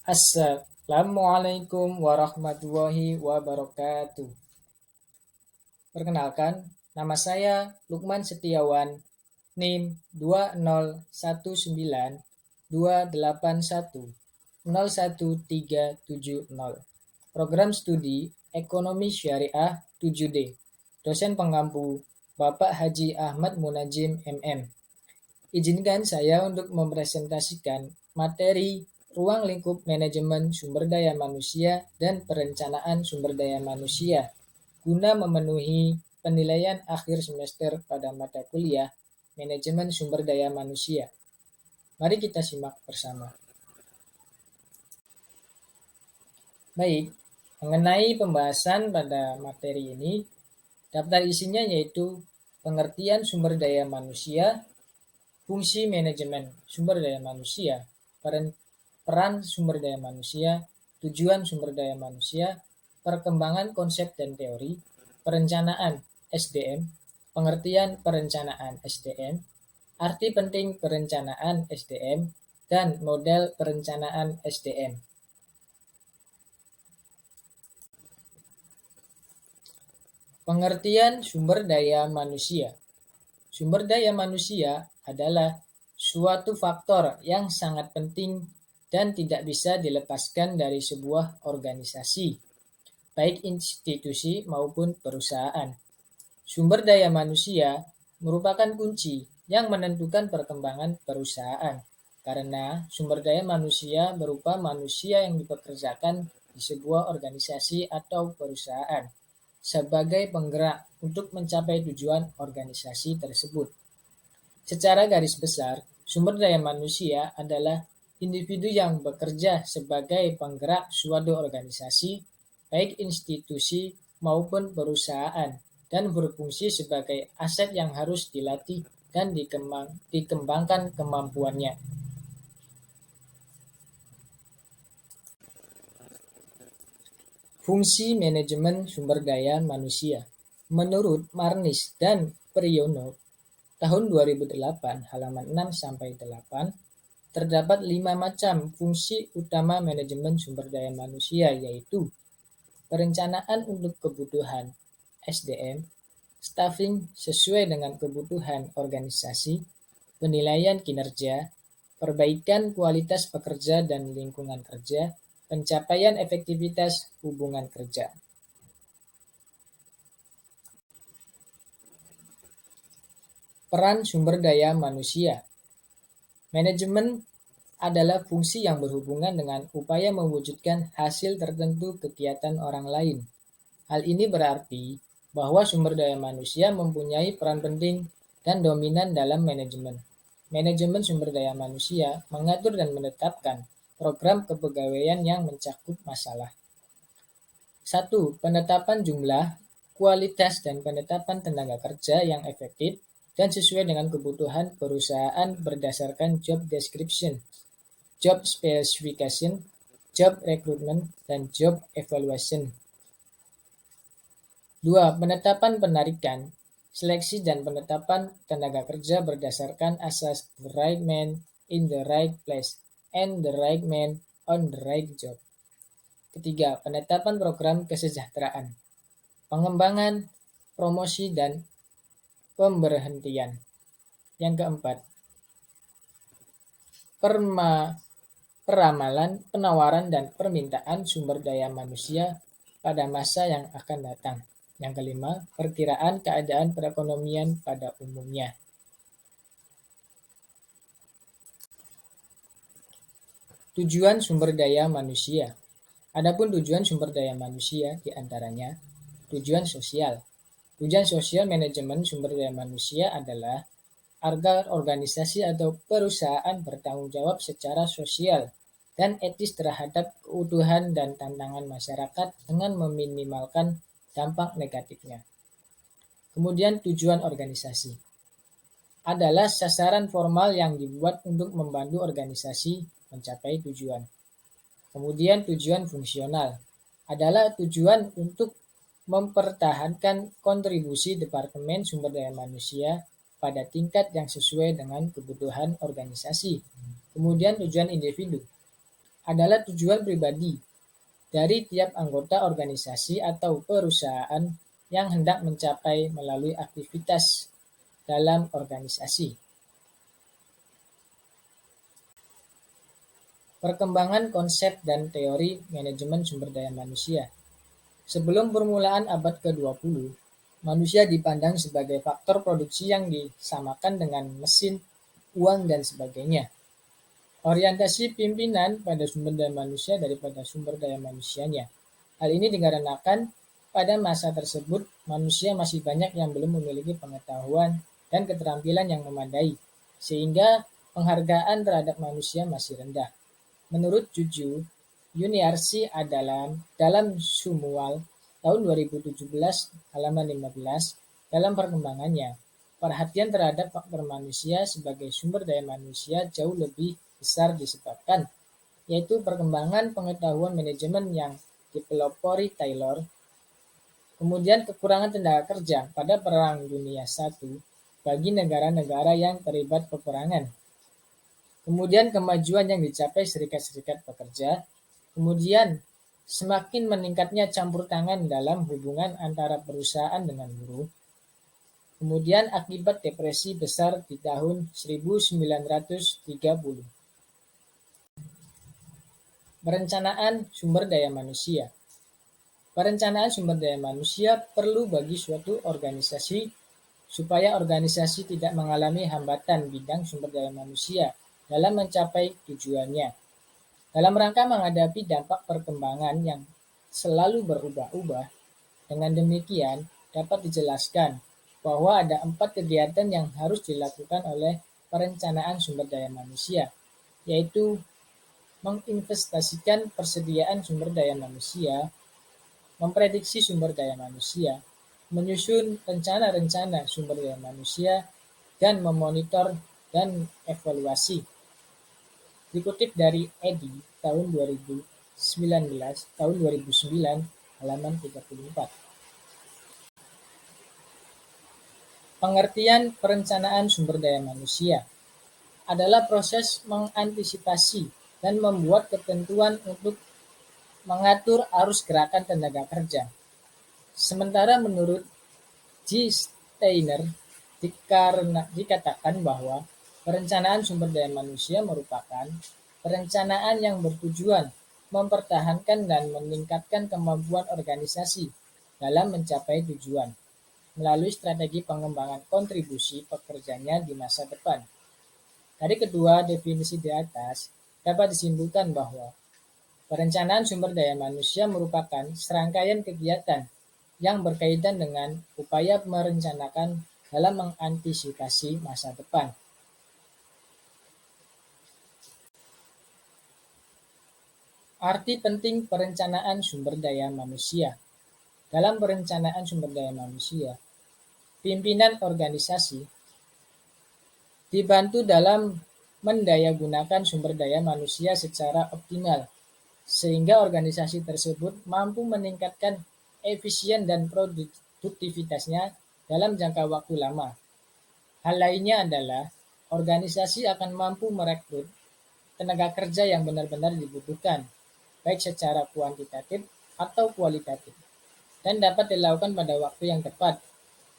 Assalamualaikum warahmatullahi wabarakatuh. Perkenalkan, nama saya Lukman Setiawan, NIM 2019281013770. Program Studi Ekonomi Syariah 7D. Dosen pengampu Bapak Haji Ahmad Munajim MM. Izinkan saya untuk mempresentasikan materi Ruang Lingkup Manajemen Sumber Daya Manusia dan Perencanaan Sumber Daya Manusia guna memenuhi penilaian akhir semester pada mata kuliah Manajemen Sumber Daya Manusia. Mari kita simak bersama. Baik, mengenai pembahasan pada materi ini, daftar isinya yaitu pengertian sumber daya manusia, fungsi manajemen sumber daya manusia, peran sumber daya manusia, tujuan sumber daya manusia, perkembangan konsep dan teori, perencanaan SDM, pengertian perencanaan SDM, arti penting perencanaan SDM, dan model perencanaan SDM. Pengertian sumber daya manusia. Sumber daya manusia adalah suatu faktor yang sangat penting dan tidak bisa dilepaskan dari sebuah organisasi, baik institusi maupun perusahaan. Sumber daya manusia merupakan kunci yang menentukan perkembangan perusahaan, karena sumber daya manusia berupa manusia yang dipekerjakan di sebuah organisasi atau perusahaan sebagai penggerak untuk mencapai tujuan organisasi tersebut. Secara garis besar, sumber daya manusia adalah individu yang bekerja sebagai penggerak suatu organisasi, baik institusi maupun perusahaan, dan berfungsi sebagai aset yang harus dilatih dan dikembangkan kemampuannya. Fungsi manajemen sumber daya manusia. Menurut Marnis dan Priyono, tahun 2008, halaman 6-8, terdapat 5 macam fungsi utama manajemen sumber daya manusia, yaitu perencanaan untuk kebutuhan SDM, staffing sesuai dengan kebutuhan organisasi, penilaian kinerja, perbaikan kualitas pekerja dan lingkungan kerja, pencapaian efektivitas hubungan kerja. Peran sumber daya manusia. Manajemen adalah fungsi yang berhubungan dengan upaya mewujudkan hasil tertentu kegiatan orang lain. Hal ini berarti bahwa sumber daya manusia mempunyai peran penting dan dominan dalam manajemen. Manajemen sumber daya manusia mengatur dan menetapkan program kepegawaian yang mencakup masalah. 1. Penetapan jumlah, kualitas, dan penetapan tenaga kerja yang efektif dan sesuai dengan kebutuhan perusahaan berdasarkan job description, job specification, job recruitment, dan job evaluation. 2. Penetapan penarikan, seleksi dan penetapan tenaga kerja berdasarkan asas the right man in the right place and the right man on the right job. Ketiga, penetapan program kesejahteraan, pengembangan, promosi, dan pemberhentian. Yang keempat, peramalan, penawaran, dan permintaan sumber daya manusia pada masa yang akan datang. Yang kelima, perkiraan keadaan perekonomian pada umumnya. Tujuan sumber daya manusia. Adapun tujuan sumber daya manusia diantaranya tujuan sosial. Tujuan sosial manajemen sumber daya manusia adalah agar organisasi atau perusahaan bertanggung jawab secara sosial dan etis terhadap keutuhan dan tantangan masyarakat dengan meminimalkan dampak negatifnya. Kemudian tujuan organisasi adalah sasaran formal yang dibuat untuk membantu organisasi mencapai tujuan. Kemudian tujuan fungsional adalah tujuan untuk mempertahankan kontribusi Departemen Sumber Daya Manusia pada tingkat yang sesuai dengan kebutuhan organisasi. Kemudian tujuan individu adalah tujuan pribadi dari tiap anggota organisasi atau perusahaan yang hendak mencapai melalui aktivitas dalam organisasi. Perkembangan konsep dan teori manajemen sumber daya manusia. Sebelum permulaan abad ke-20, manusia dipandang sebagai faktor produksi yang disamakan dengan mesin, uang, dan sebagainya. Orientasi pimpinan pada sumber daya manusia daripada sumber daya manusianya. Hal ini dikarenakan pada masa tersebut manusia masih banyak yang belum memiliki pengetahuan dan keterampilan yang memadai, sehingga penghargaan terhadap manusia masih rendah. Menurut Juju Yuniarsi dalam Sumual tahun 2017 halaman 15, dalam perkembangannya, perhatian terhadap faktor manusia sebagai sumber daya manusia jauh lebih besar disebabkan, yaitu perkembangan pengetahuan manajemen yang dipelopori Taylor, kemudian kekurangan tenaga kerja pada Perang Dunia I bagi negara-negara yang terlibat peperangan, kemudian kemajuan yang dicapai serikat-serikat pekerja, kemudian semakin meningkatnya campur tangan dalam hubungan antara perusahaan dengan buruh, kemudian akibat depresi besar di tahun 1930. Perencanaan sumber daya manusia. Perencanaan sumber daya manusia perlu bagi suatu organisasi supaya organisasi tidak mengalami hambatan bidang sumber daya manusia dalam mencapai tujuannya. Dalam rangka menghadapi dampak perkembangan yang selalu berubah-ubah, dengan demikian dapat dijelaskan bahwa ada 4 kegiatan yang harus dilakukan oleh perencanaan sumber daya manusia, yaitu menginvestasikan persediaan sumber daya manusia, memprediksi sumber daya manusia, menyusun rencana-rencana sumber daya manusia, dan memonitor dan evaluasi. Dikutip dari Eddy tahun 2009 halaman 34. Pengertian perencanaan sumber daya manusia adalah proses mengantisipasi dan membuat ketentuan untuk mengatur arus gerakan tenaga kerja. Sementara menurut G. Steiner dikatakan bahwa perencanaan sumber daya manusia merupakan perencanaan yang bertujuan mempertahankan dan meningkatkan kemampuan organisasi dalam mencapai tujuan melalui strategi pengembangan kontribusi pekerjanya di masa depan. Dari kedua definisi di atas, dapat disimpulkan bahwa perencanaan sumber daya manusia merupakan serangkaian kegiatan yang berkaitan dengan upaya merencanakan dalam mengantisipasi masa depan. Arti penting perencanaan sumber daya manusia. Dalam perencanaan sumber daya manusia, pimpinan organisasi dibantu dalam mendayagunakan sumber daya manusia secara optimal, sehingga organisasi tersebut mampu meningkatkan efisien dan produktivitasnya dalam jangka waktu lama. Hal lainnya adalah organisasi akan mampu merekrut tenaga kerja yang benar-benar dibutuhkan, baik secara kuantitatif atau kualitatif, dan dapat dilakukan pada waktu yang tepat.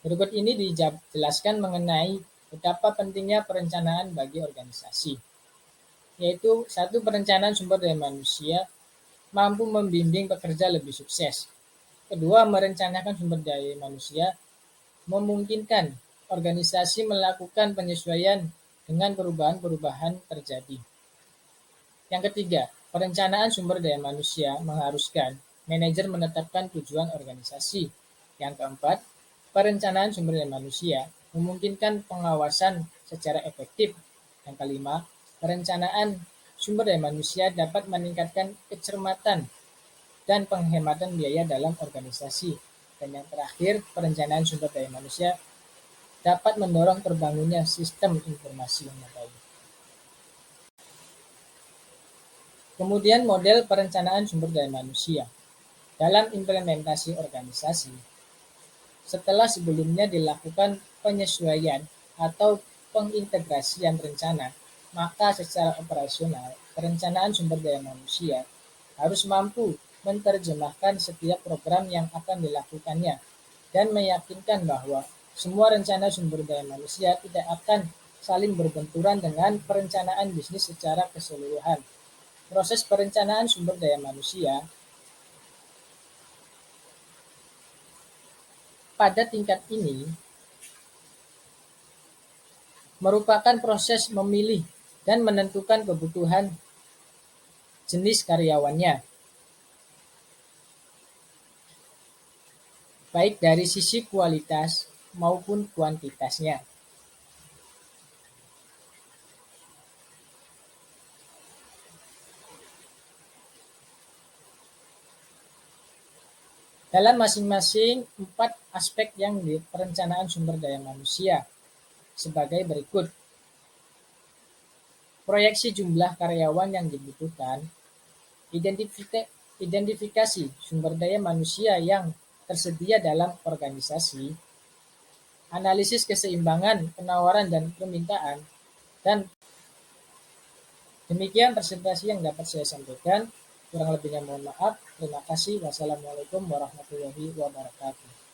Berikut ini dijelaskan mengenai betapa pentingnya perencanaan bagi organisasi, yaitu 1. Perencanaan sumber daya manusia mampu membimbing pekerja lebih sukses. 2. Merencanakan sumber daya manusia memungkinkan organisasi melakukan penyesuaian dengan perubahan-perubahan terjadi. Yang ketiga, perencanaan sumber daya manusia mengharuskan manajer menetapkan tujuan organisasi. Yang keempat, perencanaan sumber daya manusia memungkinkan pengawasan secara efektif. Yang kelima, perencanaan sumber daya manusia dapat meningkatkan kecermatan dan penghematan biaya dalam organisasi. Dan yang terakhir, perencanaan sumber daya manusia dapat mendorong terbangunnya sistem informasi yang memadai. Kemudian model perencanaan sumber daya manusia. Dalam implementasi organisasi, setelah sebelumnya dilakukan penyesuaian atau pengintegrasian rencana maka secara operasional, perencanaan sumber daya manusia harus mampu menerjemahkan setiap program yang akan dilakukannya dan meyakinkan bahwa semua rencana sumber daya manusia tidak akan saling berbenturan dengan perencanaan bisnis secara keseluruhan. Proses perencanaan sumber daya manusia pada tingkat ini merupakan proses memilih dan menentukan kebutuhan jenis karyawannya, baik dari sisi kualitas maupun kuantitasnya. Dalam masing-masing 4 aspek yang di perencanaan sumber daya manusia sebagai berikut. Proyeksi jumlah karyawan yang dibutuhkan, identifikasi sumber daya manusia yang tersedia dalam organisasi, analisis keseimbangan penawaran dan permintaan, dan demikian presentasi yang dapat saya sampaikan. Kurang lebihnya mohon maaf. Terima kasih. Wassalamualaikum warahmatullahi wabarakatuh.